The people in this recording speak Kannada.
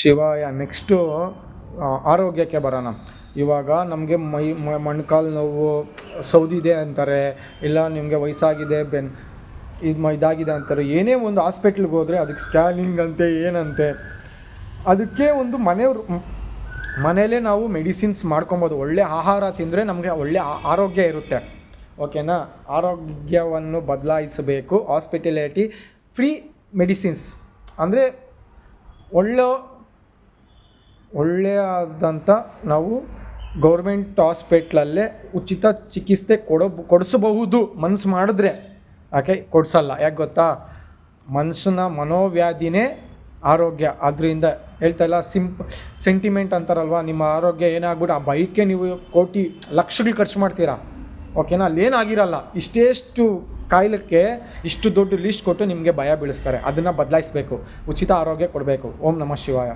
ಶಿವಾಯ. ನೆಕ್ಸ್ಟು ಆರೋಗ್ಯಕ್ಕೆ ಬರೋಣ. ಇವಾಗ ನಮಗೆ ಮೊಣಕಾಲು ನೋವು ಸೌದಿದೆ ಅಂತಾರೆ, ಇಲ್ಲ ನಿಮಗೆ ವಯಸ್ಸಾಗಿದೆ ಇದಾಗಿದೆ ಅಂತಾರೆ. ಏನೇ ಒಂದು ಹಾಸ್ಪಿಟ್ಲಿಗೆ ಹೋದರೆ ಅದಕ್ಕೆ ಸ್ಕ್ಯಾನಿಂಗ್ ಅಂತೆ ಏನಂತೆ. ಅದಕ್ಕೆ ಒಂದು ಮನೆಯಲ್ಲೇ ನಾವು ಮೆಡಿಸಿನ್ಸ್ ಮಾಡ್ಕೊಬೋದು. ಒಳ್ಳೆ ಆಹಾರ ತಿಂದರೆ ನಮಗೆ ಒಳ್ಳೆ ಆರೋಗ್ಯ ಇರುತ್ತೆ. ಓಕೆನಾ? ಆರೋಗ್ಯವನ್ನು ಬದಲಾಯಿಸಬೇಕು. ಹಾಸ್ಪಿಟಲಿಟಿ ಫ್ರೀ ಮೆಡಿಸಿನ್ಸ್ ಅಂದರೆ ಒಳ್ಳೆಯದಂಥ ನಾವು ಗೌರ್ಮೆಂಟ್ ಹಾಸ್ಪಿಟ್ಲಲ್ಲೇ ಉಚಿತ ಚಿಕಿತ್ಸೆ ಕೊಡಿಸಬಹುದು ಮನಸ್ಸು ಮಾಡಿದ್ರೆ. ಕೊಡಿಸಲ್ಲ. ಯಾಕೆ ಗೊತ್ತಾ? ಮನುಷ್ಯನ ಮನೋವ್ಯಾಧಿನೇ ಆರೋಗ್ಯ. ಅದರಿಂದ ಹೇಳ್ತಾಯಿಲ್ಲ, ಸೆಂಟಿಮೆಂಟ್ ಅಂತಾರಲ್ವ, ನಿಮ್ಮ ಆರೋಗ್ಯ ಏನಾಗ್ಬಿಟ್ಟು ಆ ಬೈಕ್ಗೆ ನೀವು ಕೋಟಿ ಲಕ್ಷಗಳು ಖರ್ಚು ಮಾಡ್ತೀರಾ. ಓಕೆನಾ? ಅಲ್ಲೇನಾಗಿರಲ್ಲ. ಇಷ್ಟೇಷ್ಟು ಕಾಯಿಲೆಗೆ ಇಷ್ಟು ದೊಡ್ಡ ಲೀಸ್ಟ್ ಕೊಟ್ಟು ನಿಮಗೆ ಭಯ ಬೀಳಿಸ್ತಾರೆ. ಅದನ್ನು ಬದಲಾಯಿಸಬೇಕು. ಉಚಿತ ಆರೋಗ್ಯ ಕೊಡಬೇಕು. ಓಂ ನಮಃ ಶಿವಾಯ.